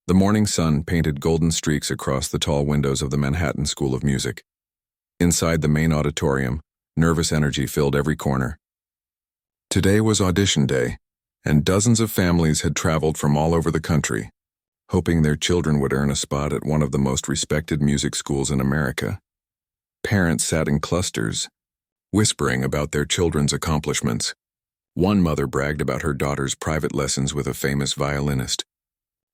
The morning sun painted golden streaks across the tall windows of the Manhattan School of Music. Inside the main auditorium, nervous energy filled every corner. Today was audition day, and dozens of families had traveled from all over the country, hoping their children would earn a spot at one of the most respected music schools in America. Parents sat in clusters, whispering about their children's accomplishments. One mother bragged about her daughter's private lessons with a famous violinist.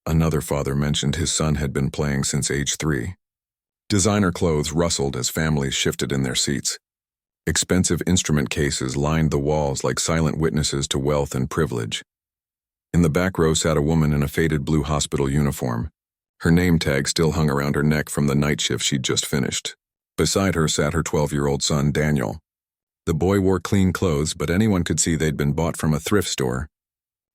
Another father mentioned his son had been playing since age 3. Designer clothes rustled as families shifted in their seats. Expensive instrument cases lined the walls like silent witnesses to wealth and privilege. In the back row sat a woman in a faded blue hospital uniform. Her name tag still hung around her neck from the night shift she'd just finished. Beside her sat her 12-year-old son, Daniel. The boy wore clean clothes, but anyone could see they'd been bought from a thrift store.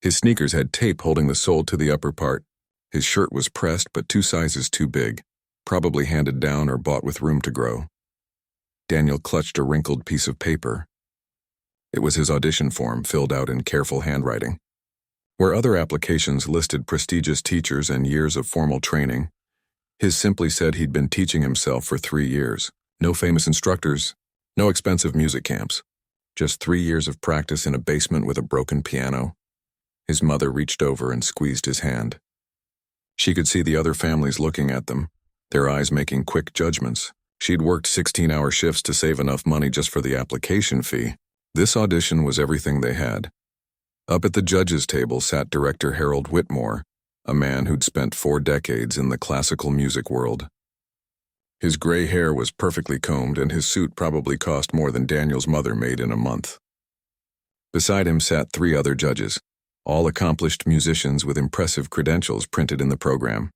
His sneakers had tape holding the sole to the upper part. His shirt was pressed but 2 sizes too big, probably handed down or bought with room to grow. Daniel clutched a wrinkled piece of paper. It was his audition form, filled out in careful handwriting. Where other applications listed prestigious teachers and years of formal training, his simply said he'd been teaching himself for 3 years. No famous instructors, no expensive music camps. Just 3 years of practice in a basement with a broken piano. His mother reached over and squeezed his hand. She could see the other families looking at them, their eyes making quick judgments. She'd worked 16-hour shifts to save enough money just for the application fee. This audition was everything they had. Up at the judges' table sat director Harold Whitmore, a man who'd spent 4 decades in the classical music world. His gray hair was perfectly combed, and his suit probably cost more than Daniel's mother made in a month. Beside him sat 3 other judges, all accomplished musicians with impressive credentials printed in the program.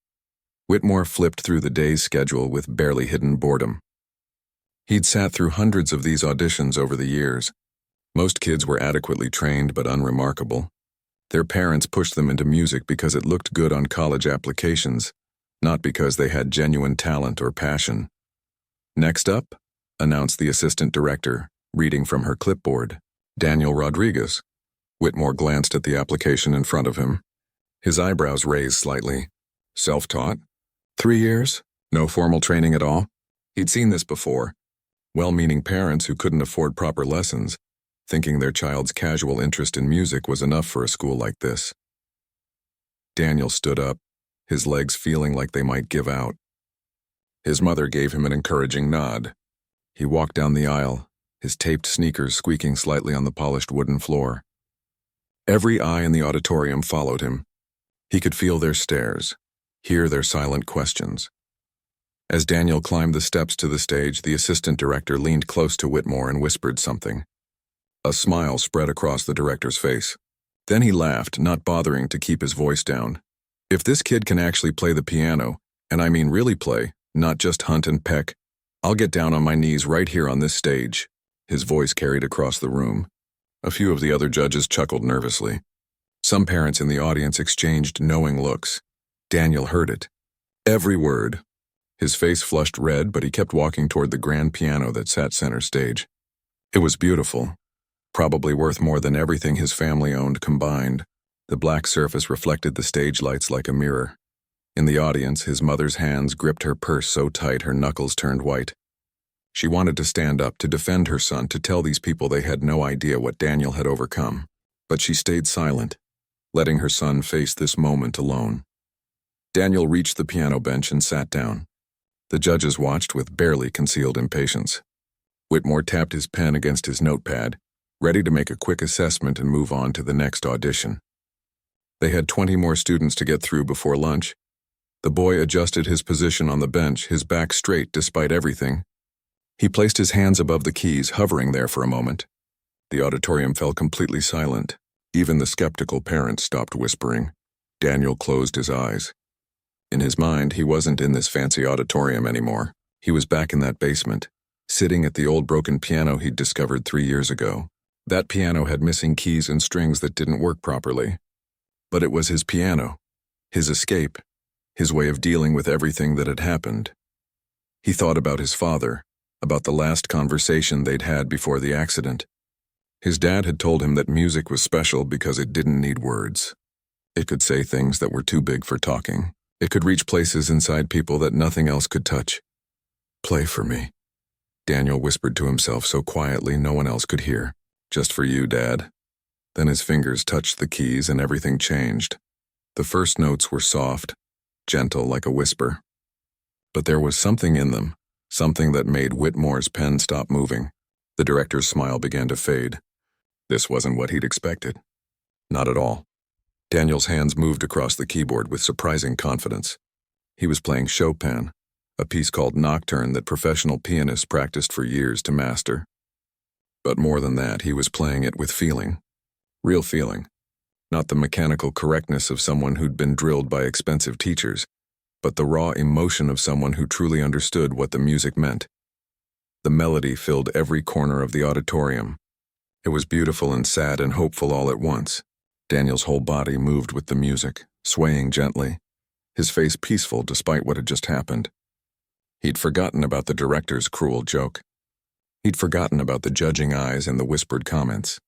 Whitmore flipped through the day's schedule with barely hidden boredom. He'd sat through hundreds of these auditions over the years. Most kids were adequately trained but unremarkable. Their parents pushed them into music because it looked good on college applications, not because they had genuine talent or passion. "Next up," announced the assistant director, reading from her clipboard, "Daniel Rodriguez." Whitmore glanced at the application in front of him. His eyebrows raised slightly. Self-taught? 3 years? No formal training at all? He'd seen this before. Well-meaning parents who couldn't afford proper lessons, thinking their child's casual interest in music was enough for a school like this. Daniel stood up, his legs feeling like they might give out. His mother gave him an encouraging nod. He walked down the aisle, his taped sneakers squeaking slightly on the polished wooden floor. Every eye in the auditorium followed him. He could feel their stares, hear their silent questions. As Daniel climbed the steps to the stage, the assistant director leaned close to Whitmore and whispered something. A smile spread across the director's face. Then he laughed, not bothering to keep his voice down. "If this kid can actually play the piano, and I mean really play, not just hunt and peck, I'll get down on my knees right here on this stage." His voice carried across the room. A few of the other judges chuckled nervously. Some parents in the audience exchanged knowing looks. Daniel heard it. Every word. His face flushed red, but he kept walking toward the grand piano that sat center stage. It was beautiful, probably worth more than everything his family owned combined. The black surface reflected the stage lights like a mirror. In the audience, his mother's hands gripped her purse so tight her knuckles turned white. She wanted to stand up, to defend her son, to tell these people they had no idea what Daniel had overcome. But she stayed silent, letting her son face this moment alone. Daniel reached the piano bench and sat down. The judges watched with barely concealed impatience. Whitmore tapped his pen against his notepad, ready to make a quick assessment and move on to the next audition. They had 20 more students to get through before lunch. The boy adjusted his position on the bench, his back straight despite everything. He placed his hands above the keys, hovering there for a moment. The auditorium fell completely silent. Even the skeptical parents stopped whispering. Daniel closed his eyes. In his mind, he wasn't in this fancy auditorium anymore. He was back in that basement, sitting at the old broken piano he'd discovered 3 years ago. That piano had missing keys and strings that didn't work properly. But it was his piano, his escape, his way of dealing with everything that had happened. He thought about his father, about the last conversation they'd had before the accident. His dad had told him that music was special because it didn't need words. It could say things that were too big for talking. It could reach places inside people that nothing else could touch. "Play for me," Daniel whispered to himself so quietly no one else could hear. "Just for you, Dad." Then his fingers touched the keys and everything changed. The first notes were soft, gentle like a whisper. But there was something in them, something that made Whitmore's pen stop moving. The director's smile began to fade. This wasn't what he'd expected. Not at all. Daniel's hands moved across the keyboard with surprising confidence. He was playing Chopin, a piece called Nocturne that professional pianists practiced for years to master. But more than that, he was playing it with feeling. Real feeling. Not the mechanical correctness of someone who'd been drilled by expensive teachers, but the raw emotion of someone who truly understood what the music meant. The melody filled every corner of the auditorium. It was beautiful and sad and hopeful all at once. Daniel's whole body moved with the music, swaying gently, his face peaceful despite what had just happened. He'd forgotten about the director's cruel joke. He'd forgotten about the judging eyes and the whispered comments.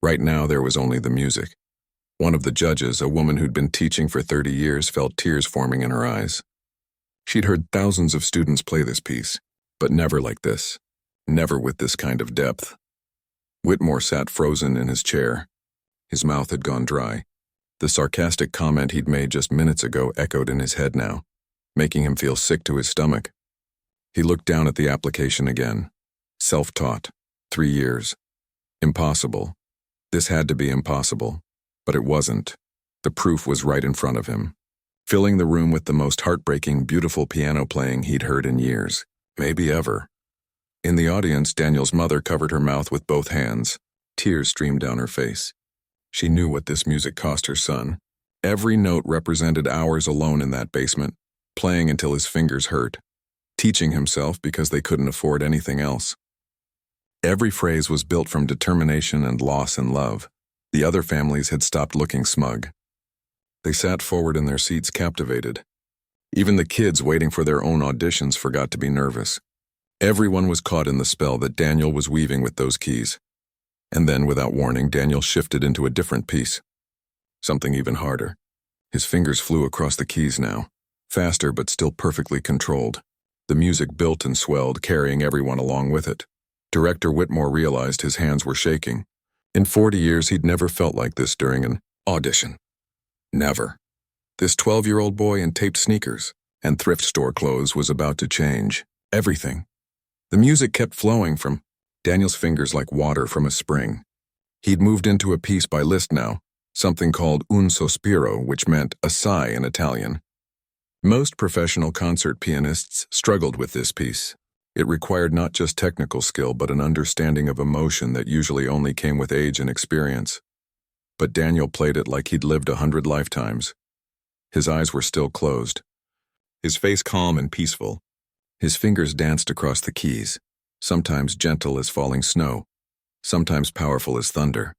Right now there was only the music. One of the judges, a woman who'd been teaching for 30 years, felt tears forming in her eyes. She'd heard thousands of students play this piece, but never like this, never with this kind of depth. Whitmore sat frozen in his chair. His mouth had gone dry. The sarcastic comment he'd made just minutes ago echoed in his head now, making him feel sick to his stomach. He looked down at the application again. Self-taught. 3 years. Impossible. This had to be impossible. But it wasn't. The proof was right in front of him, filling the room with the most heartbreaking, beautiful piano playing he'd heard in years, maybe ever. In the audience, Daniel's mother covered her mouth with both hands. Tears streamed down her face. She knew what this music cost her son. Every note represented hours alone in that basement, playing until his fingers hurt, teaching himself because they couldn't afford anything else. Every phrase was built from determination and loss and love. The other families had stopped looking smug. They sat forward in their seats captivated. Even the kids waiting for their own auditions forgot to be nervous. Everyone was caught in the spell that Daniel was weaving with those keys. And then, without warning, Daniel shifted into a different piece. Something even harder. His fingers flew across the keys now, faster but still perfectly controlled. The music built and swelled, carrying everyone along with it. Director Whitmore realized his hands were shaking. In 40 years, he'd never felt like this during an audition. Never. This 12-year-old boy in taped sneakers and thrift store clothes was about to change everything. The music kept flowing from Daniel's fingers like water from a spring. He'd moved into a piece by Liszt now, something called un sospiro, which meant a sigh in Italian. Most professional concert pianists struggled with this piece. It required not just technical skill, but an understanding of emotion that usually only came with age and experience. But Daniel played it like he'd lived 100 lifetimes. His eyes were still closed, his face calm and peaceful. His fingers danced across the keys, sometimes gentle as falling snow, sometimes powerful as thunder.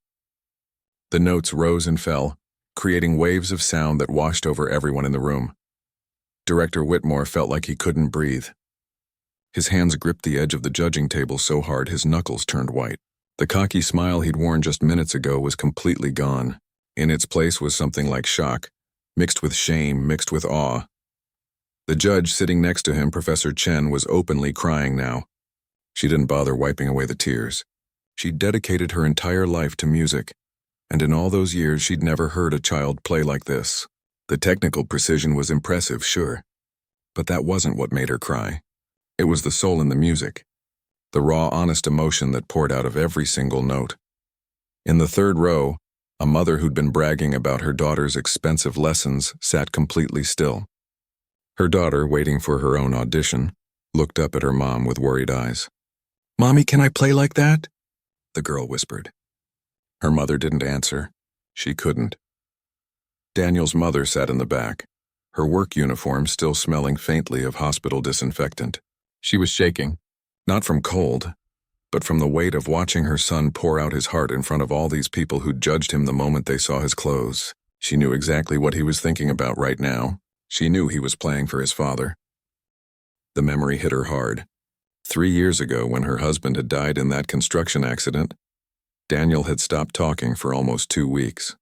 The notes rose and fell, creating waves of sound that washed over everyone in the room. Director Whitmore felt like he couldn't breathe. His hands gripped the edge of the judging table so hard his knuckles turned white. The cocky smile he'd worn just minutes ago was completely gone. In its place was something like shock, mixed with shame, mixed with awe. The judge sitting next to him, Professor Chen, was openly crying now. She didn't bother wiping away the tears. She'd dedicated her entire life to music, and in all those years she'd never heard a child play like this. The technical precision was impressive, sure, but that wasn't what made her cry. It was the soul in the music, the raw, honest emotion that poured out of every single note. In the third row, a mother who'd been bragging about her daughter's expensive lessons sat completely still. Her daughter, waiting for her own audition, looked up at her mom with worried eyes. "Mommy, can I play like that?" the girl whispered. Her mother didn't answer. She couldn't. Daniel's mother sat in the back, her work uniform still smelling faintly of hospital disinfectant. She was shaking, not from cold, but from the weight of watching her son pour out his heart in front of all these people who'd judged him the moment they saw his clothes. She knew exactly what he was thinking about right now. She knew he was playing for his father. The memory hit her hard. 3 years ago, when her husband had died in that construction accident, Daniel had stopped talking for almost 2 weeks.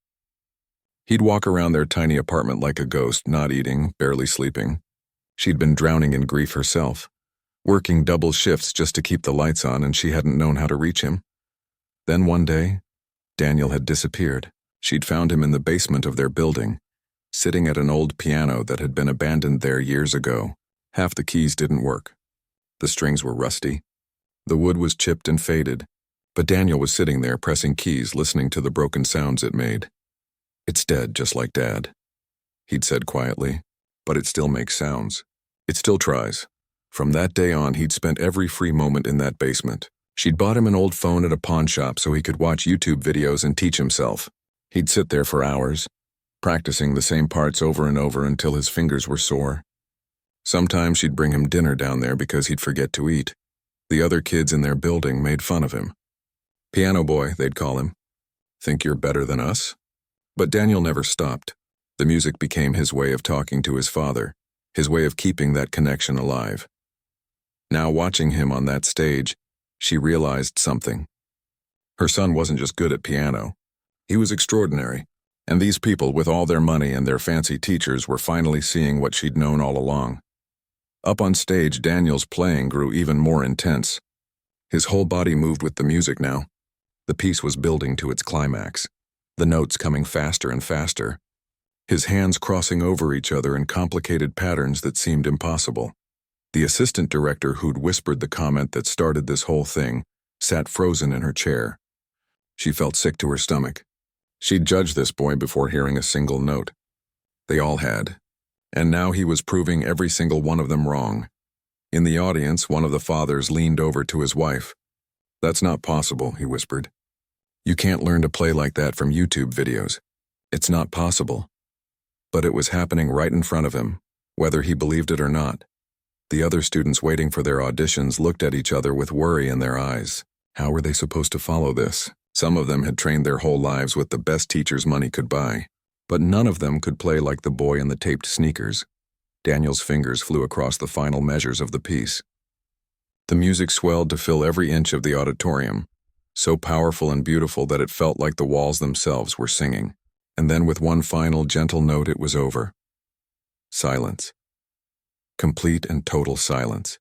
He'd walk around their tiny apartment like a ghost, not eating, barely sleeping. She'd been drowning in grief herself, working double shifts just to keep the lights on, and she hadn't known how to reach him. Then one day, Daniel had disappeared. She'd found him in the basement of their building, sitting at an old piano that had been abandoned there years ago. Half the keys didn't work. The strings were rusty. The wood was chipped and faded, but Daniel was sitting there pressing keys, listening to the broken sounds it made. "It's dead, just like Dad," he'd said quietly, "but it still makes sounds. It still tries." From that day on, he'd spent every free moment in that basement. She'd bought him an old phone at a pawn shop so he could watch YouTube videos and teach himself. He'd sit there for hours, practicing the same parts over and over until his fingers were sore. Sometimes she'd bring him dinner down there because he'd forget to eat. The other kids in their building made fun of him. "Piano boy," they'd call him. "Think you're better than us?" But Daniel never stopped. The music became his way of talking to his father, his way of keeping that connection alive. Now, watching him on that stage, she realized something. Her son wasn't just good at piano. He was extraordinary, and these people, with all their money and their fancy teachers, were finally seeing what she'd known all along. Up on stage, Daniel's playing grew even more intense. His whole body moved with the music now. The piece was building to its climax, the notes coming faster and faster, his hands crossing over each other in complicated patterns that seemed impossible. The assistant director who'd whispered the comment that started this whole thing sat frozen in her chair. She felt sick to her stomach. She'd judged this boy before hearing a single note. They all had. And now he was proving every single one of them wrong. In the audience, one of the fathers leaned over to his wife. "That's not possible," he whispered. "You can't learn to play like that from YouTube videos. It's not possible." But it was happening right in front of him, whether he believed it or not. The other students waiting for their auditions looked at each other with worry in their eyes. How were they supposed to follow this? Some of them had trained their whole lives with the best teachers money could buy, but none of them could play like the boy in the taped sneakers. Daniel's fingers flew across the final measures of the piece. The music swelled to fill every inch of the auditorium, so powerful and beautiful that it felt like the walls themselves were singing. And then with one final gentle note, it was over. Silence. Complete and total silence.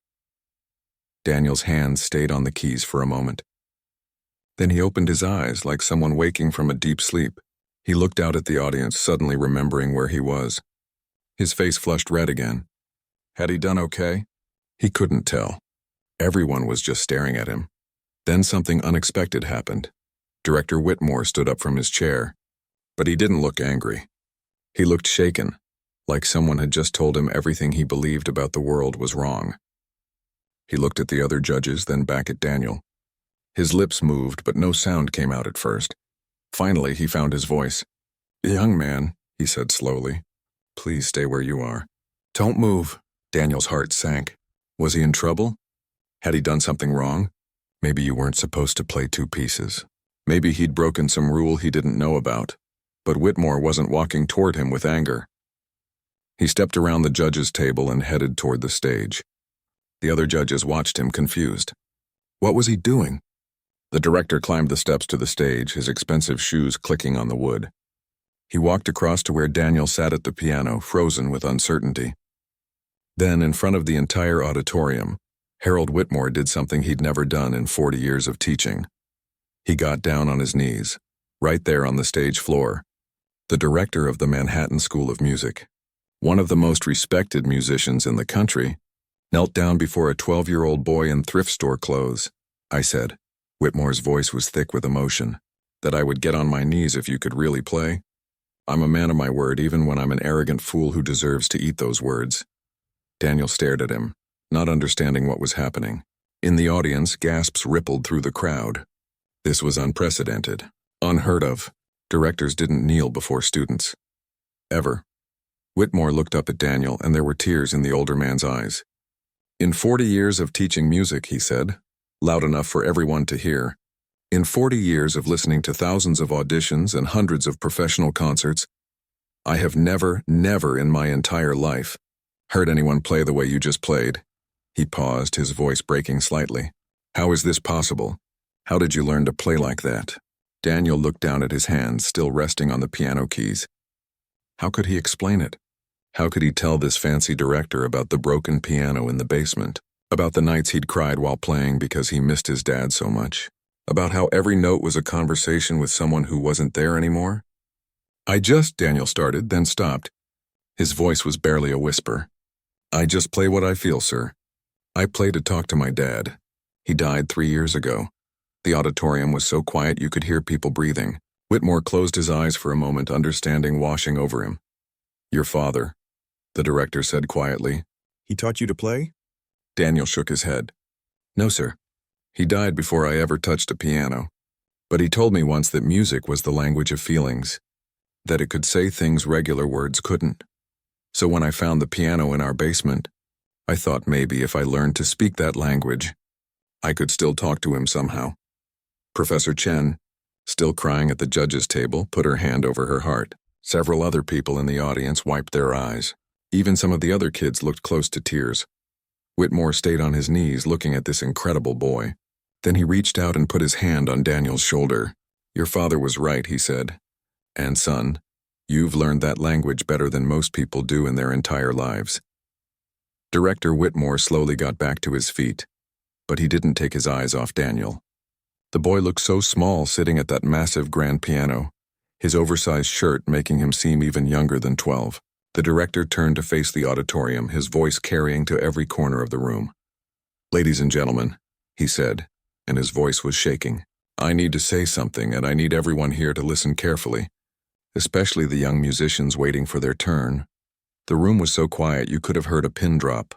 Daniel's hands stayed on the keys for a moment. Then he opened his eyes like someone waking from a deep sleep. He looked out at the audience, suddenly remembering where he was. His face flushed red again. Had he done okay? He couldn't tell. Everyone was just staring at him. Then something unexpected happened. Director Whitmore stood up from his chair, but he didn't look angry. He looked shaken, like someone had just told him everything he believed about the world was wrong. He looked at the other judges, then back at Daniel. His lips moved, but no sound came out at first. Finally, he found his voice. "Young man," he said slowly, "please stay where you are. Don't move." Daniel's heart sank. Was he in trouble? Had he done something wrong? Maybe you weren't supposed to play two pieces. Maybe he'd broken some rule he didn't know about. But Whitmore wasn't walking toward him with anger. He stepped around the judges' table and headed toward the stage. The other judges watched him, confused. What was he doing? The director climbed the steps to the stage, his expensive shoes clicking on the wood. He walked across to where Daniel sat at the piano, frozen with uncertainty. Then, in front of the entire auditorium, Harold Whitmore did something he'd never done in 40 years of teaching. He got down on his knees, right there on the stage floor. The director of the Manhattan School of Music, one of the most respected musicians in the country, knelt down before a 12-year-old boy in thrift store clothes. I said, Whitmore's voice was thick with emotion, that I would get on my knees if you could really play. I'm a man of my word, even when I'm an arrogant fool who deserves to eat those words. Daniel stared at him, not understanding what was happening. In the audience, gasps rippled through the crowd. This was unprecedented, unheard of. Directors didn't kneel before students. Ever. Whitmore looked up at Daniel, and there were tears in the older man's eyes. In 40 years of teaching music, he said, loud enough for everyone to hear, in 40 years of listening to thousands of auditions and hundreds of professional concerts, I have never in my entire life heard anyone play the way you just played. He paused, his voice breaking slightly. How is this possible? How did you learn to play like that? Daniel looked down at his hands, still resting on the piano keys. How could he explain it? How could he tell this fancy director about the broken piano in the basement? About the nights he'd cried while playing because he missed his dad so much? About how every note was a conversation with someone who wasn't there anymore? Daniel started, then stopped. His voice was barely a whisper. I just play what I feel, sir. I play to talk to my dad. He died 3 years ago. The auditorium was so quiet you could hear people breathing. Whitmore closed his eyes for a moment, understanding washing over him. Your father, the director said quietly. He taught you to play? Daniel shook his head. No, sir. He died before I ever touched a piano. But he told me once that music was the language of feelings, that it could say things regular words couldn't. So when I found the piano in our basement, I thought maybe if I learned to speak that language, I could still talk to him somehow. Professor Chen, still crying at the judge's table, put her hand over her heart. Several other people in the audience wiped their eyes. Even some of the other kids looked close to tears. Whitmore stayed on his knees looking at this incredible boy. Then he reached out and put his hand on Daniel's shoulder. Your father was right, he said. And son, you've learned that language better than most people do in their entire lives. Director Whitmore slowly got back to his feet, but he didn't take his eyes off Daniel. The boy looked so small sitting at that massive grand piano, his oversized shirt making him seem even younger than 12. The director turned to face the auditorium, his voice carrying to every corner of the room. Ladies and gentlemen, he said, and his voice was shaking. I need to say something, and I need everyone here to listen carefully, especially the young musicians waiting for their turn. The room was so quiet you could have heard a pin drop.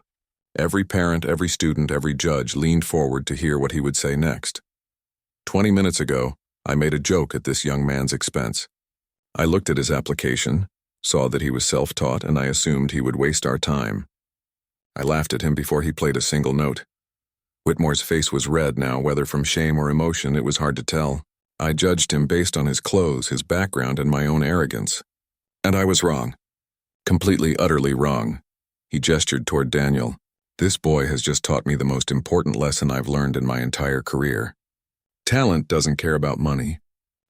Every parent, every student, every judge leaned forward to hear what he would say next. 20 minutes ago, I made a joke at this young man's expense. I looked at his application, saw that he was self-taught, and I assumed he would waste our time. I laughed at him before he played a single note. Whitmore's face was red now, whether from shame or emotion, it was hard to tell. I judged him based on his clothes, his background, and my own arrogance. And I was wrong. Completely, utterly wrong. He gestured toward Daniel. This boy has just taught me the most important lesson I've learned in my entire career. Talent doesn't care about money.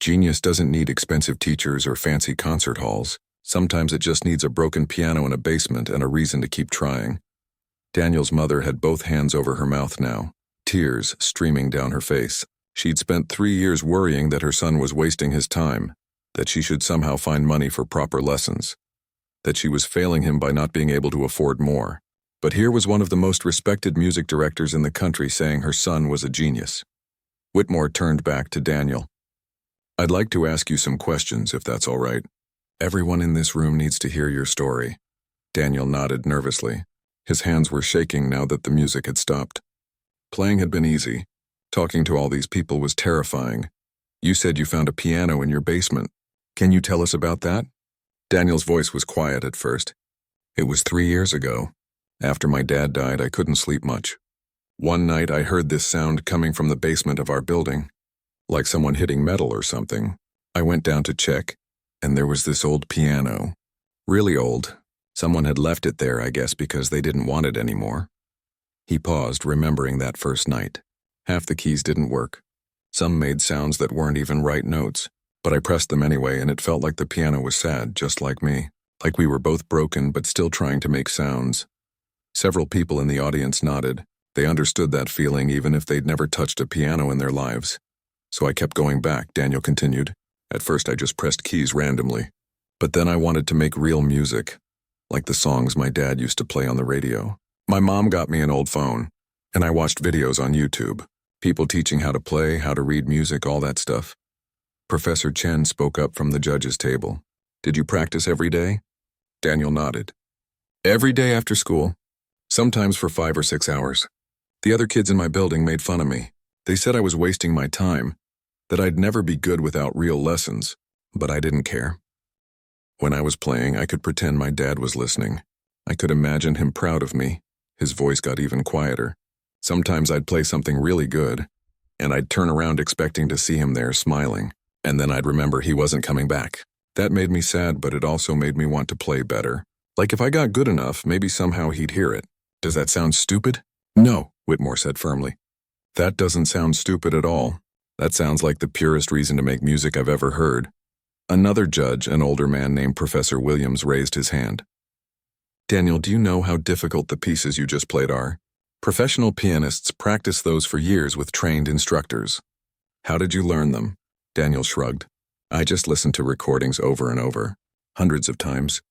Genius doesn't need expensive teachers or fancy concert halls. Sometimes it just needs a broken piano in a basement and a reason to keep trying. Daniel's mother had both hands over her mouth now, tears streaming down her face. She'd spent 3 years worrying that her son was wasting his time, that she should somehow find money for proper lessons, that she was failing him by not being able to afford more. But here was one of the most respected music directors in the country saying her son was a genius. Whitmore turned back to Daniel. I'd like to ask you some questions, if that's all right. Everyone in this room needs to hear your story. Daniel nodded nervously. His hands were shaking now that the music had stopped. Playing had been easy. Talking to all these people was terrifying. You said you found a piano in your basement. Can you tell us about that? Daniel's voice was quiet at first. It was 3 years ago. After my dad died, I couldn't sleep much. One night I heard this sound coming from the basement of our building, like someone hitting metal or something. I went down to check, and there was this old piano. Really old. Someone had left it there, I guess, because they didn't want it anymore. He paused, remembering that first night. Half the keys didn't work. Some made sounds that weren't even right notes, but I pressed them anyway, and it felt like the piano was sad, just like me. Like we were both broken, but still trying to make sounds. Several people in the audience nodded. They understood that feeling even if they'd never touched a piano in their lives. So I kept going back, Daniel continued. At first I just pressed keys randomly. But then I wanted to make real music, like the songs my dad used to play on the radio. My mom got me an old phone, and I watched videos on YouTube. People teaching how to play, how to read music, all that stuff. Professor Chen spoke up from the judge's table. Did you practice every day? Daniel nodded. Every day after school, sometimes for 5 or 6 hours. The other kids in my building made fun of me. They said I was wasting my time, that I'd never be good without real lessons, but I didn't care. When I was playing, I could pretend my dad was listening. I could imagine him proud of me. His voice got even quieter. Sometimes I'd play something really good, and I'd turn around expecting to see him there smiling, and then I'd remember he wasn't coming back. That made me sad, but it also made me want to play better. Like if I got good enough, maybe somehow he'd hear it. Does that sound stupid? No, Whitmore said firmly. That doesn't sound stupid at all. That sounds like the purest reason to make music I've ever heard. Another judge, an older man named Professor Williams, raised his hand. Daniel, do you know how difficult the pieces you just played are? Professional pianists practice those for years with trained instructors. How did you learn them? Daniel shrugged. I just listened to recordings over and over, hundreds of times.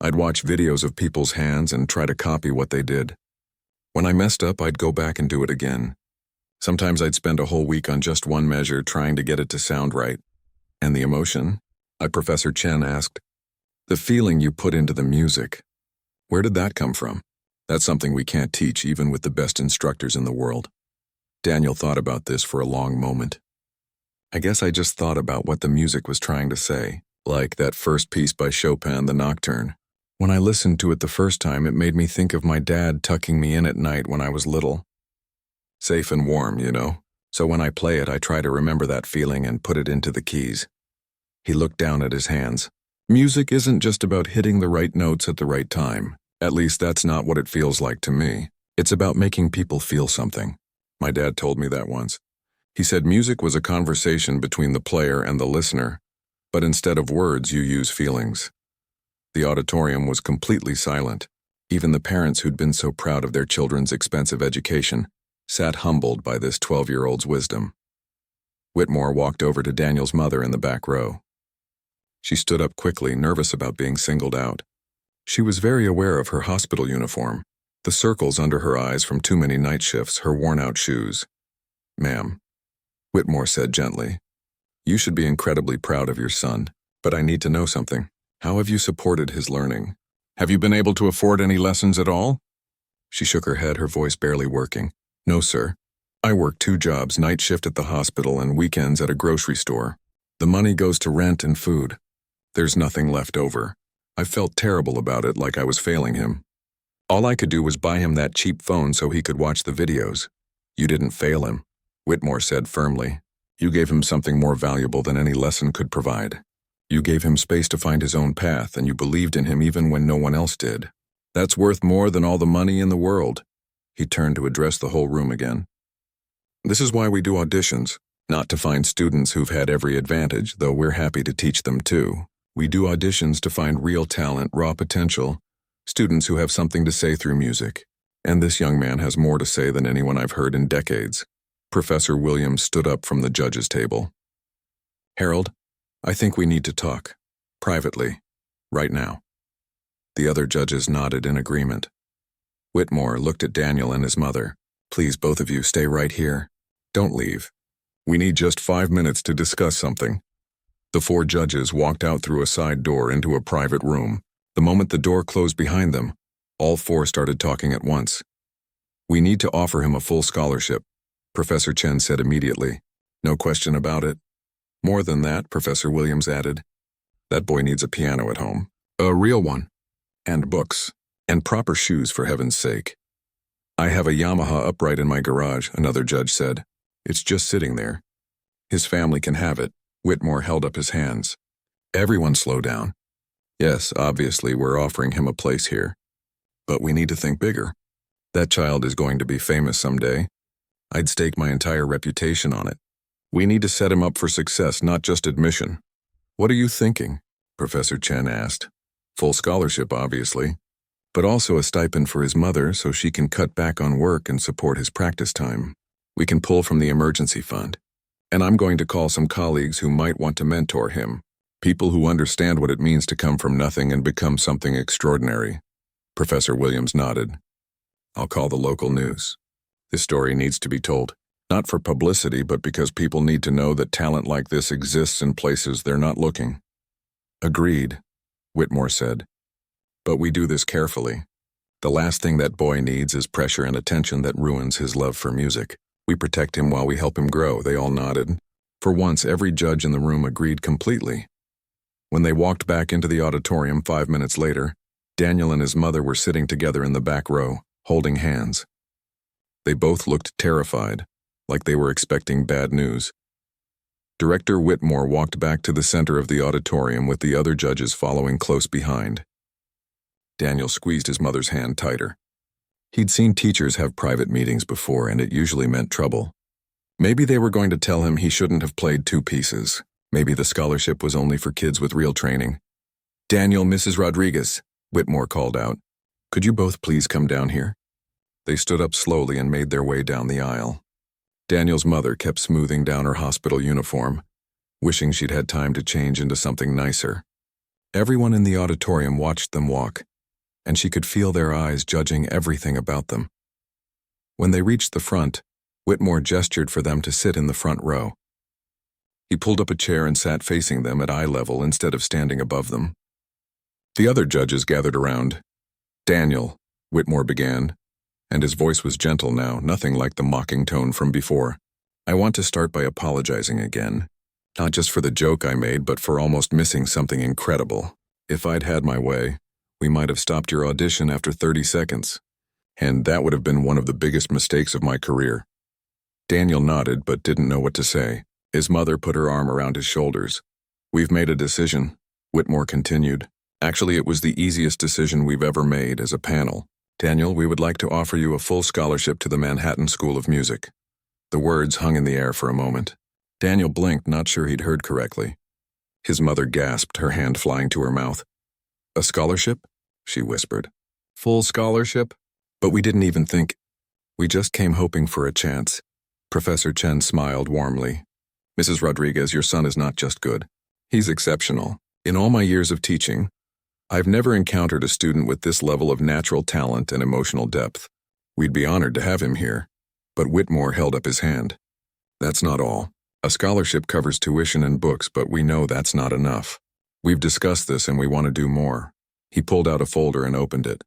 I'd watch videos of people's hands and try to copy what they did. When I messed up, I'd go back and do it again. Sometimes I'd spend a whole week on just one measure trying to get it to sound right. And the emotion? Professor Chen asked. The feeling you put into the music. Where did that come from? That's something we can't teach even with the best instructors in the world. Daniel thought about this for a long moment. I guess I just thought about what the music was trying to say, like that first piece by Chopin, the Nocturne. When I listened to it the first time, it made me think of my dad tucking me in at night when I was little. Safe and warm, you know. So when I play it, I try to remember that feeling and put it into the keys. He looked down at his hands. Music isn't just about hitting the right notes at the right time. At least that's not what it feels like to me. It's about making people feel something. My dad told me that once. He said music was a conversation between the player and the listener, but instead of words, you use feelings. The auditorium was completely silent. Even the parents who'd been so proud of their children's expensive education sat humbled by this 12-year-old's wisdom. Whitmore walked over to Daniel's mother in the back row. She stood up quickly, nervous about being singled out. She was very aware of her hospital uniform, the circles under her eyes from too many night shifts, her worn-out shoes. Ma'am, Whitmore said gently, you should be incredibly proud of your son, but I need to know something. How have you supported his learning? Have you been able to afford any lessons at all? She shook her head, her voice barely working. No, sir. I work 2 jobs, night shift at the hospital and weekends at a grocery store. The money goes to rent and food. There's nothing left over. I felt terrible about it, like I was failing him. All I could do was buy him that cheap phone so he could watch the videos. You didn't fail him, Whitmore said firmly. You gave him something more valuable than any lesson could provide. You gave him space to find his own path, and you believed in him even when no one else did. That's worth more than all the money in the world. He turned to address the whole room again. This is why we do auditions, not to find students who've had every advantage, though we're happy to teach them too. We do auditions to find real talent, raw potential, students who have something to say through music. And this young man has more to say than anyone I've heard in decades. Professor Williams stood up from the judges' table. Harold, I think we need to talk. Privately. Right now. The other judges nodded in agreement. Whitmore looked at Daniel and his mother. Please, both of you, stay right here. Don't leave. We need just 5 minutes to discuss something. The 4 judges walked out through a side door into a private room. The moment the door closed behind them, all 4 started talking at once. We need to offer him a full scholarship, Professor Chen said immediately. No question about it. More than that, Professor Williams added. That boy needs a piano at home. A real one. And books. And proper shoes, for heaven's sake. I have a Yamaha upright in my garage, another judge said. It's just sitting there. His family can have it. Whitmore held up his hands. Everyone slow down. Yes, obviously we're offering him a place here. But we need to think bigger. That child is going to be famous someday. I'd stake my entire reputation on it. We need to set him up for success, not just admission. What are you thinking? Professor Chen asked. Full scholarship, obviously. But also a stipend for his mother so she can cut back on work and support his practice time. We can pull from the emergency fund. And I'm going to call some colleagues who might want to mentor him. People who understand what it means to come from nothing and become something extraordinary. Professor Williams nodded. I'll call the local news. This story needs to be told, not for publicity, but because people need to know that talent like this exists in places they're not looking. Agreed, Whitmore said. But we do this carefully. The last thing that boy needs is pressure and attention that ruins his love for music. We protect him while we help him grow, they all nodded. For once, every judge in the room agreed completely. When they walked back into the auditorium 5 minutes later, Daniel and his mother were sitting together in the back row, holding hands. They both looked terrified, like they were expecting bad news. Director Whitmore walked back to the center of the auditorium with the other judges following close behind. Daniel squeezed his mother's hand tighter. He'd seen teachers have private meetings before, and it usually meant trouble. Maybe they were going to tell him he shouldn't have played 2 pieces. Maybe the scholarship was only for kids with real training. "Daniel, Mrs. Rodriguez," Whitmore called out. "Could you both please come down here?" They stood up slowly and made their way down the aisle. Daniel's mother kept smoothing down her hospital uniform, wishing she'd had time to change into something nicer. Everyone in the auditorium watched them walk, and she could feel their eyes judging everything about them. When they reached the front, Whitmore gestured for them to sit in the front row. He pulled up a chair and sat facing them at eye level instead of standing above them. The other judges gathered around. "Daniel," Whitmore began, and his voice was gentle now, nothing like the mocking tone from before. "I want to start by apologizing again. Not just for the joke I made, but for almost missing something incredible. If I'd had my way, we might have stopped your audition after 30 seconds. And that would have been one of the biggest mistakes of my career." Daniel nodded but didn't know what to say. His mother put her arm around his shoulders. "We've made a decision," Whitmore continued. "Actually, it was the easiest decision we've ever made as a panel. Daniel, we would like to offer you a full scholarship to the Manhattan School of Music." The words hung in the air for a moment. Daniel blinked, not sure he'd heard correctly. His mother gasped, her hand flying to her mouth. "A scholarship?" she whispered. "Full scholarship? But we didn't even think. We just came hoping for a chance." Professor Chen smiled warmly. "Mrs. Rodriguez, your son is not just good. He's exceptional. In all my years of teaching, I've never encountered a student with this level of natural talent and emotional depth. We'd be honored to have him here." But Whitmore held up his hand. "That's not all. A scholarship covers tuition and books, but we know that's not enough. We've discussed this and we want to do more." He pulled out a folder and opened it.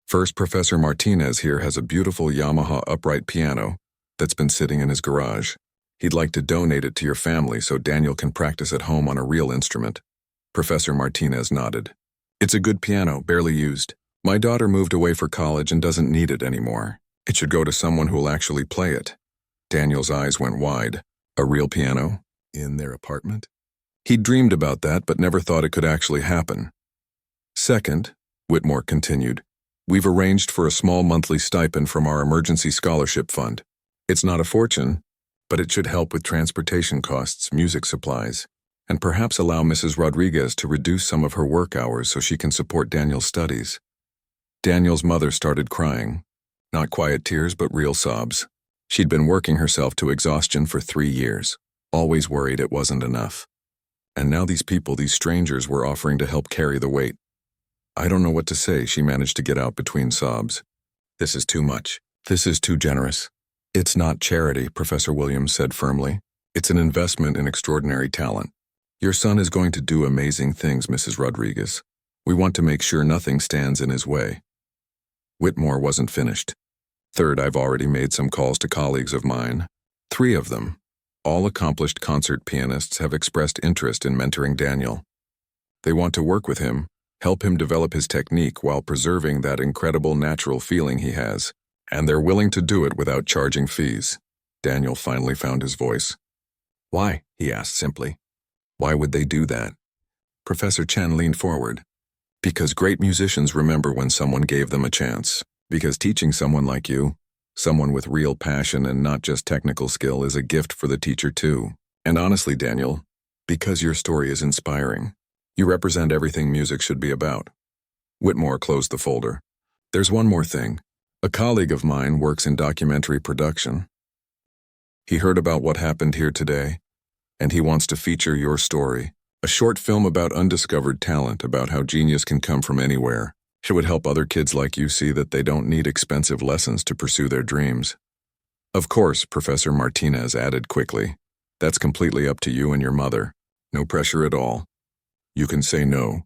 "First, Professor Martinez here has a beautiful Yamaha upright piano that's been sitting in his garage. He'd like to donate it to your family so Daniel can practice at home on a real instrument." Professor Martinez nodded. "It's a good piano, barely used. My daughter moved away for college and doesn't need it anymore. It should go to someone who'll actually play it." Daniel's eyes went wide. A real piano? In their apartment? He'd dreamed about that, but never thought it could actually happen. "Second," Whitmore continued, "we've arranged for a small monthly stipend from our emergency scholarship fund. It's not a fortune, but it should help with transportation costs, music supplies, and perhaps allow Mrs. Rodriguez to reduce some of her work hours so she can support Daniel's studies." Daniel's mother started crying. Not quiet tears, but real sobs. She'd been working herself to exhaustion for 3 years, always worried it wasn't enough. And now these people, these strangers, were offering to help carry the weight. "I don't know what to say," she managed to get out between sobs. "This is too much. This is too generous." "It's not charity," Professor Williams said firmly. "It's an investment in extraordinary talent. Your son is going to do amazing things, Mrs. Rodriguez. We want to make sure nothing stands in his way." Whitmore wasn't finished. "Third, I've already made some calls to colleagues of mine. 3 of them, all accomplished concert pianists, have expressed interest in mentoring Daniel. They want to work with him, help him develop his technique while preserving that incredible natural feeling he has, and they're willing to do it without charging fees." Daniel finally found his voice. "Why?" he asked simply. "Why would they do that?" Professor Chen leaned forward. "Because great musicians remember when someone gave them a chance. Because teaching someone like you, someone with real passion and not just technical skill, is a gift for the teacher too. And honestly, Daniel, because your story is inspiring. You represent everything music should be about." Whitmore closed the folder. "There's one more thing. A colleague of mine works in documentary production. He heard about what happened here today, and he wants to feature your story. A short film about undiscovered talent, about how genius can come from anywhere. It would help other kids like you see that they don't need expensive lessons to pursue their dreams." "Of course," Professor Martinez added quickly. "That's completely up to you and your mother. No pressure at all. You can say no."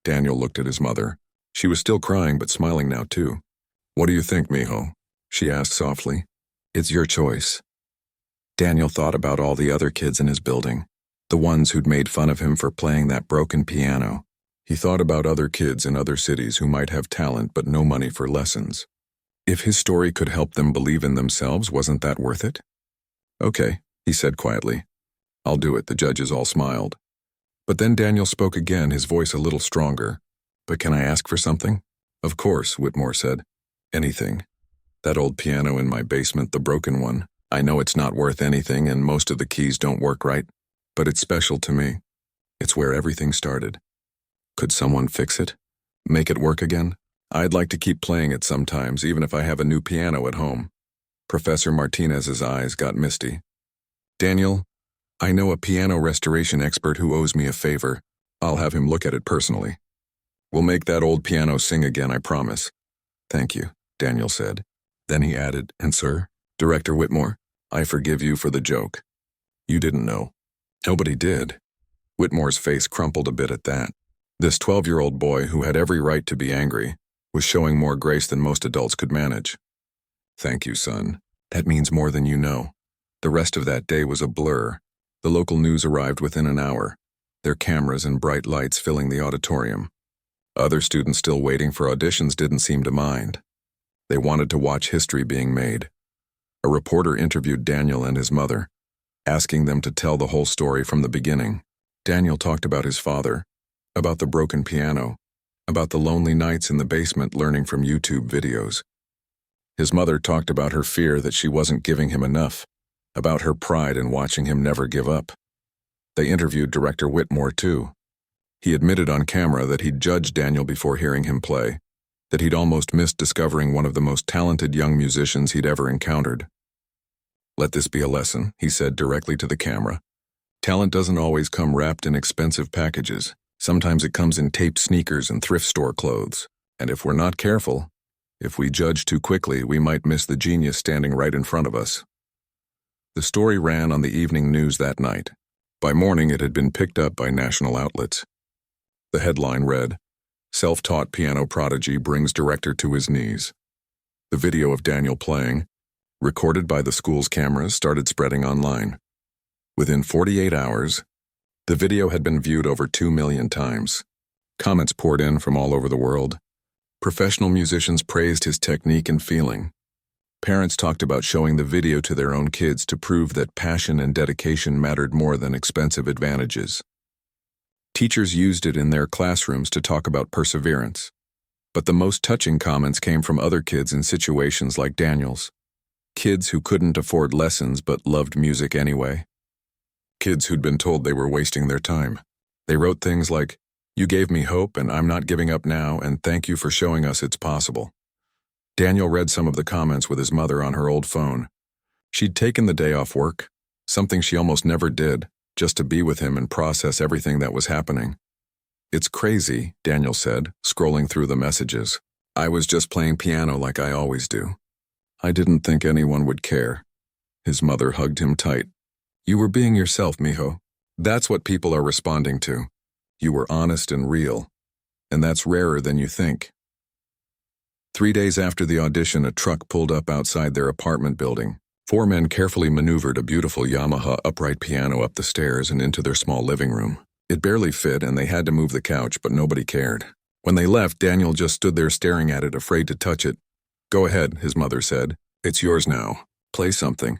Daniel looked at his mother. She was still crying but smiling now too. "What do you think, mijo?" she asked softly. "It's your choice." Daniel thought about all the other kids in his building, the ones who'd made fun of him for playing that broken piano. He thought about other kids in other cities who might have talent but no money for lessons. If his story could help them believe in themselves, wasn't that worth it? "Okay," he said quietly. "I'll do it." The judges all smiled. But then Daniel spoke again, his voice a little stronger. "But can I ask for something?" "Of course," Whitmore said. "Anything. That old piano in my basement, the broken one. I know it's not worth anything and most of the keys don't work right. but it's special to me. It's where everything started. Could someone fix it? Make it work again? I'd like to keep playing it sometimes, even if I have a new piano at home." Professor Martinez's eyes got misty. "Daniel, I know a piano restoration expert who owes me a favor. I'll have him look at it personally. We'll make that old piano sing again, I promise." "Thank you," Daniel said. Then he added, "And sir, Director Whitmore, I forgive you for the joke. You didn't know." Nobody did. Whitmore's face crumpled a bit at that. This 12-year-old boy, who had every right to be angry, was showing more grace than most adults could manage. "Thank you, son. That means more than you know." The rest of that day was a blur. The local news arrived within an hour, their cameras and bright lights filling the auditorium. Other students still waiting for auditions didn't seem to mind. They wanted to watch history being made. A reporter interviewed Daniel and his mother, asking them to tell the whole story from the beginning. Daniel talked about his father, about the broken piano, about the lonely nights in the basement learning from YouTube videos. His mother talked about her fear that she wasn't giving him enough, about her pride in watching him never give up. They interviewed Director Whitmore too. He admitted on camera that he'd judged Daniel before hearing him play, that he'd almost missed discovering one of the most talented young musicians he'd ever encountered. "Let this be a lesson," he said directly to the camera. "Talent doesn't always come wrapped in expensive packages. Sometimes it comes in taped sneakers and thrift store clothes. And if we're not careful, if we judge too quickly, we might miss the genius standing right in front of us." The story ran on the evening news that night. By morning, it had been picked up by national outlets. The headline read, "Self-taught piano prodigy brings director to his knees." The video of Daniel playing, recorded by the school's cameras, started spreading online. Within 48 hours, the video had been viewed over 2 million times. Comments poured in from all over the world. Professional musicians praised his technique and feeling. Parents talked about showing the video to their own kids to prove that passion and dedication mattered more than expensive advantages. Teachers used it in their classrooms to talk about perseverance. But the most touching comments came from other kids in situations like Daniel's. Kids who couldn't afford lessons but loved music anyway. Kids who'd been told they were wasting their time. They wrote things like, "You gave me hope and I'm not giving up now, and thank you for showing us it's possible." Daniel read some of the comments with his mother on her old phone. She'd taken the day off work, something she almost never did, just to be with him and process everything that was happening. "It's crazy," Daniel said, scrolling through the messages. "I was just playing piano like I always do. I didn't think anyone would care." His mother hugged him tight. "You were being yourself, mijo. That's what people are responding to. You were honest and real. And that's rarer than you think." 3 days after the audition, a truck pulled up outside their apartment building. 4 men carefully maneuvered a beautiful Yamaha upright piano up the stairs and into their small living room. It barely fit and they had to move the couch, but nobody cared. When they left, Daniel just stood there staring at it, afraid to touch it. "Go ahead," his mother said. "It's yours now. Play something."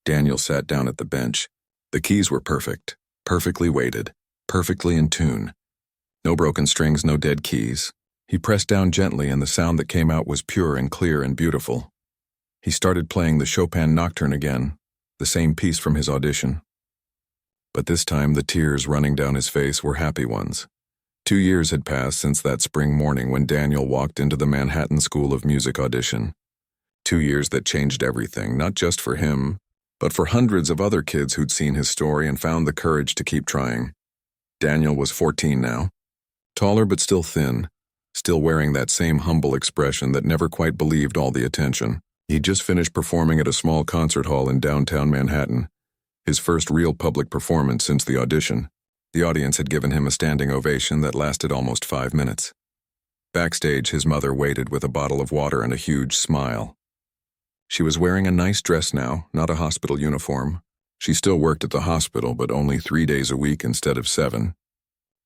Daniel sat down at the bench. The keys were perfect, perfectly weighted, perfectly in tune. No broken strings, no dead keys. He pressed down gently and the sound that came out was pure and clear and beautiful. He started playing the Chopin Nocturne again, the same piece from his audition. But this time the tears running down his face were happy ones. 2 years had passed since that spring morning when Daniel walked into the Manhattan School of Music audition. 2 years that changed everything, not just for him, but for hundreds of other kids who'd seen his story and found the courage to keep trying. Daniel was 14 now, taller but still thin, still wearing that same humble expression that never quite believed all the attention. He'd just finished performing at a small concert hall in downtown Manhattan, his first real public performance since the audition. The audience had given him a standing ovation that lasted almost 5 minutes. Backstage, his mother waited with a bottle of water and a huge smile. She was wearing a nice dress now, not a hospital uniform. She still worked at the hospital, but only 3 days a week instead of 7.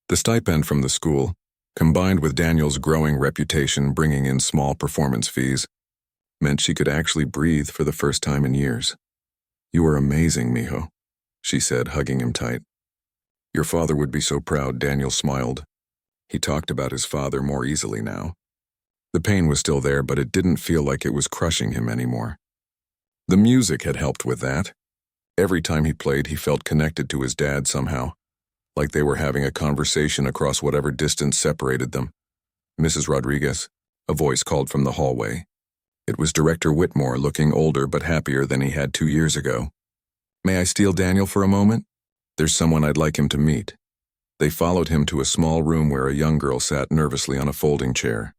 The stipend from the school, combined with Daniel's growing reputation bringing in small performance fees, meant she could actually breathe for the first time in years. "You are amazing, mijo," she said, hugging him tight. "Your father would be so proud," Daniel smiled. He talked about his father more easily now. The pain was still there, but it didn't feel like it was crushing him anymore. The music had helped with that. Every time he played, he felt connected to his dad somehow, like they were having a conversation across whatever distance separated them. "Mrs. Rodriguez," a voice called from the hallway. It was Director Whitmore, looking older but happier than he had 2 years ago. "May I steal Daniel for a moment? There's someone I'd like him to meet." They followed him to a small room where a young girl sat nervously on a folding chair.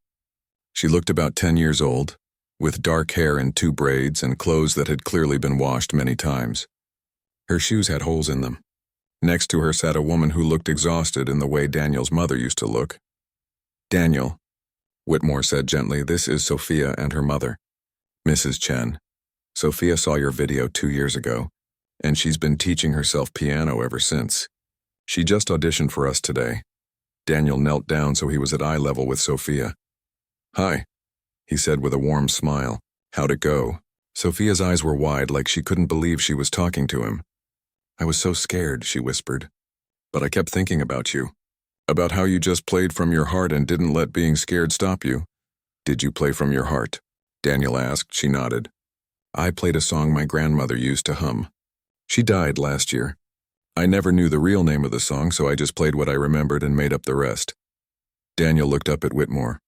She looked about 10 years old, with dark hair in 2 braids and clothes that had clearly been washed many times. Her shoes had holes in them. Next to her sat a woman who looked exhausted in the way Daniel's mother used to look. "Daniel," Whitmore said gently, "this is Sophia and her mother, Mrs. Chen. Sophia saw your video 2 years ago, and she's been teaching herself piano ever since. She just auditioned for us today." Daniel knelt down so he was at eye level with Sophia. "Hi," he said with a warm smile. "How'd it go?" Sophia's eyes were wide, like she couldn't believe she was talking to him. "I was so scared," she whispered. "But I kept thinking about you. About how you just played from your heart and didn't let being scared stop you." "Did you play from your heart?" Daniel asked. She nodded. "I played a song my grandmother used to hum. She died last year. I never knew the real name of the song, so I just played what I remembered and made up the rest." Daniel looked up at Whitmore.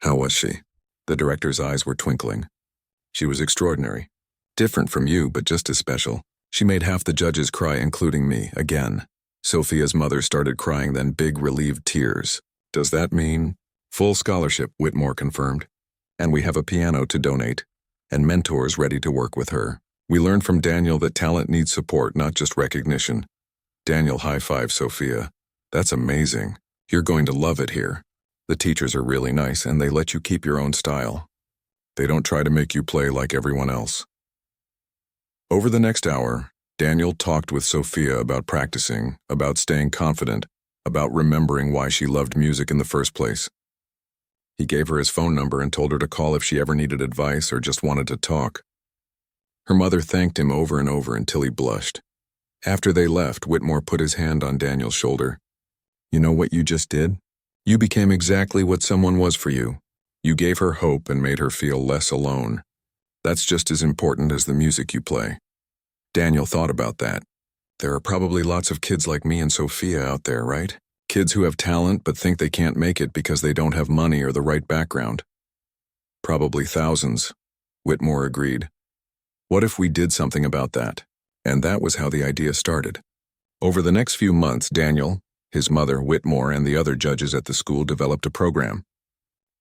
"How was she?" The director's eyes were twinkling. "She was extraordinary. Different from you, but just as special. She made half the judges cry, including me, again." Sophia's mother started crying, then big relieved tears. "Does that mean?" "Full scholarship," Whitmore confirmed. "And we have a piano to donate, and mentors ready to work with her. We learned from Daniel that talent needs support, not just recognition." Daniel high-fived Sophia. "That's amazing. You're going to love it here. The teachers are really nice, and they let you keep your own style. They don't try to make you play like everyone else." Over the next hour, Daniel talked with Sophia about practicing, about staying confident, about remembering why she loved music in the first place. He gave her his phone number and told her to call if she ever needed advice or just wanted to talk. Her mother thanked him over and over until he blushed. After they left, Whitmore put his hand on Daniel's shoulder. "You know what you just did? You became exactly what someone was for you. You gave her hope and made her feel less alone. That's just as important as the music you play." Daniel thought about that. There are probably lots of kids like me and Sophia out there, right? Kids who have talent but think they can't make it because they don't have money or the right background. "Probably thousands," Whitmore agreed. "What if we did something about that?" And that was how the idea started. Over the next few months, Daniel, his mother, Whitmore, and the other judges at the school developed a program.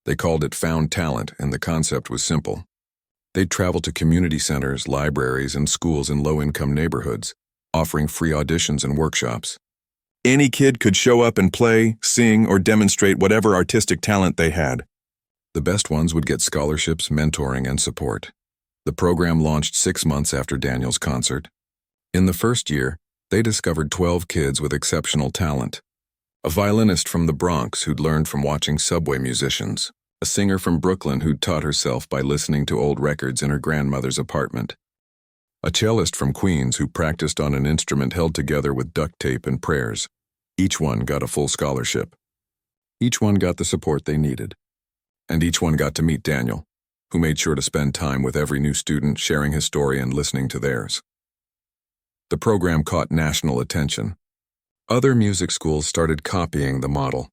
They called it Found Talent, and the concept was simple. They'd travel to community centers, libraries, and schools in low-income neighborhoods, offering free auditions and workshops. Any kid could show up and play, sing, or demonstrate whatever artistic talent they had. The best ones would get scholarships, mentoring, and support. The program launched 6 months after Daniel's concert. In the first year, they discovered 12 kids with exceptional talent. A violinist from the Bronx who'd learned from watching subway musicians. A singer from Brooklyn who'd taught herself by listening to old records in her grandmother's apartment. A cellist from Queens who practiced on an instrument held together with duct tape and prayers. Each one got a full scholarship. Each one got the support they needed. And each one got to meet Daniel, who made sure to spend time with every new student, sharing his story and listening to theirs. The program caught national attention. Other music schools started copying the model.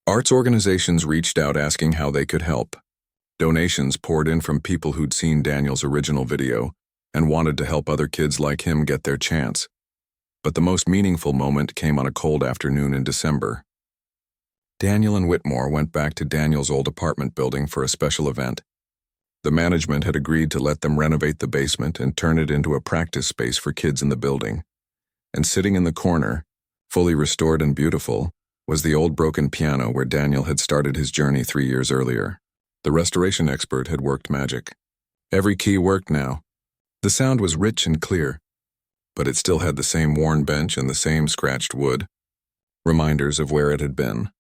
Arts organizations reached out asking how they could help. Donations poured in from people who'd seen Daniel's original video and wanted to help other kids like him get their chance. But the most meaningful moment came on a cold afternoon in December. Daniel and Whitmore went back to Daniel's old apartment building for a special event. The management had agreed to let them renovate the basement and turn it into a practice space for kids in the building. And sitting in the corner, fully restored and beautiful, was the old broken piano where Daniel had started his journey 3 years earlier. The restoration expert had worked magic. Every key worked now. The sound was rich and clear, but it still had the same worn bench and the same scratched wood, reminders of where it had been.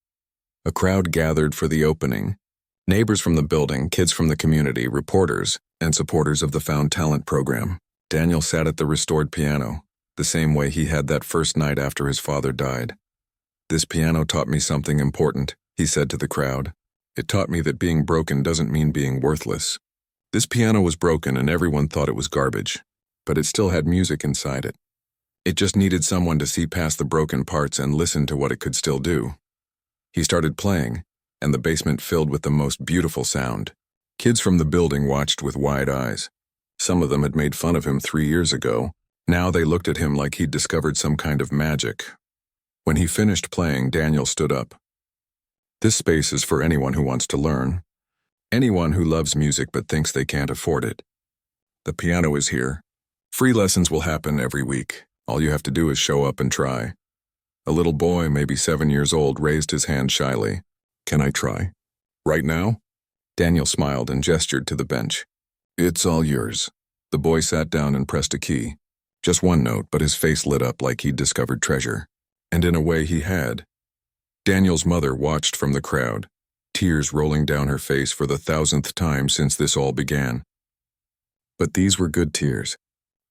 A crowd gathered for the opening. Neighbors from the building, kids from the community, reporters, and supporters of the Found Talent program. Daniel sat at the restored piano, the same way he had that first night after his father died. "This piano taught me something important," he said to the crowd. "It taught me that being broken doesn't mean being worthless. This piano was broken and everyone thought it was garbage. but it still had music inside it. It just needed someone to see past the broken parts and listen to what it could still do. He started playing, and the basement filled with the most beautiful sound. Kids from the building watched with wide eyes. Some of them had made fun of him 3 years ago. Now they looked at him like he'd discovered some kind of magic. When he finished playing, Daniel stood up. This space is for anyone who wants to learn. Anyone who loves music but thinks they can't afford it. The piano is here. Free lessons will happen every week. All you have to do is show up and try. A little boy, maybe 7 years old, raised his hand shyly. Can I try? Right now? Daniel smiled and gestured to the bench. It's all yours. The boy sat down and pressed a key. Just one note, but his face lit up like he'd discovered treasure. And in a way he had. Daniel's mother watched from the crowd, tears rolling down her face for the 1,000th time since this all began. But these were good tears.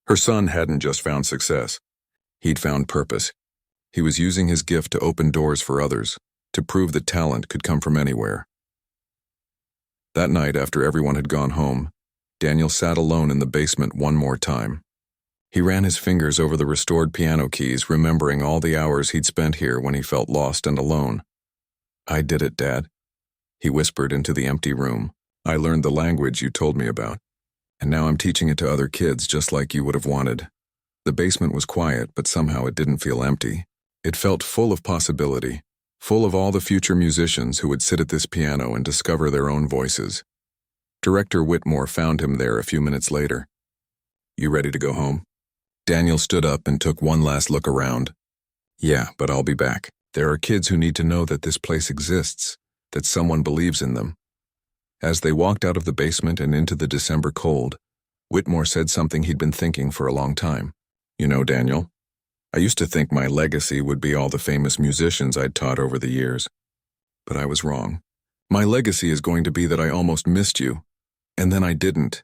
Her son hadn't just found success. He'd found purpose. He was using his gift to open doors for others, to prove that talent could come from anywhere. That night, after everyone had gone home, Daniel sat alone in the basement one more time. He ran his fingers over the restored piano keys, remembering all the hours he'd spent here when he felt lost and alone. I did it, Dad, he whispered into the empty room. I learned the language you told me about, and now I'm teaching it to other kids just like you would have wanted. The basement was quiet, but somehow it didn't feel empty. It felt full of possibility, full of all the future musicians who would sit at this piano and discover their own voices. Director Whitmore found him there a few minutes later. You ready to go home? Daniel stood up and took one last look around. Yeah, but I'll be back. There are kids who need to know that this place exists, that someone believes in them. As they walked out of the basement and into the December cold, Whitmore said something he'd been thinking for a long time. You know, Daniel, I used to think my legacy would be all the famous musicians I'd taught over the years. But I was wrong. My legacy is going to be that I almost missed you, and then I didn't.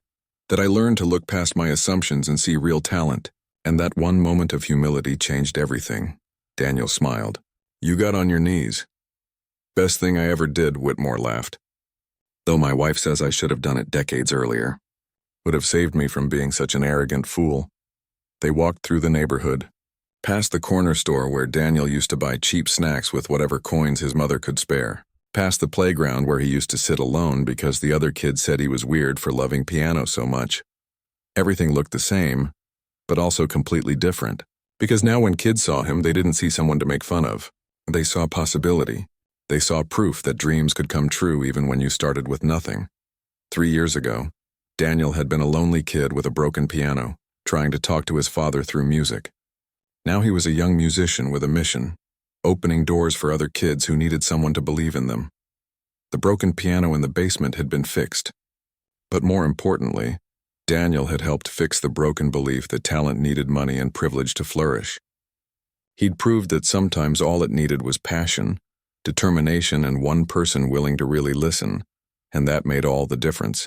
That I learned to look past my assumptions and see real talent. And that one moment of humility changed everything. Daniel smiled. You got on your knees. Best thing I ever did, Whitmore laughed. Though my wife says I should have done it decades earlier. Would have saved me from being such an arrogant fool. They walked through the neighborhood, past the corner store where Daniel used to buy cheap snacks with whatever coins his mother could spare, past the playground where he used to sit alone because the other kids said he was weird for loving piano so much. Everything looked the same, but also completely different, because now when kids saw him, they didn't see someone to make fun of. They saw possibility. They saw proof that dreams could come true even when you started with nothing. 3 years ago, Daniel had been a lonely kid with a broken piano, trying to talk to his father through music. Now he was a young musician with a mission, opening doors for other kids who needed someone to believe in them. The broken piano in the basement had been fixed. But more importantly, Daniel had helped fix the broken belief that talent needed money and privilege to flourish. He'd proved that sometimes all it needed was passion, determination, and one person willing to really listen, and that made all the difference.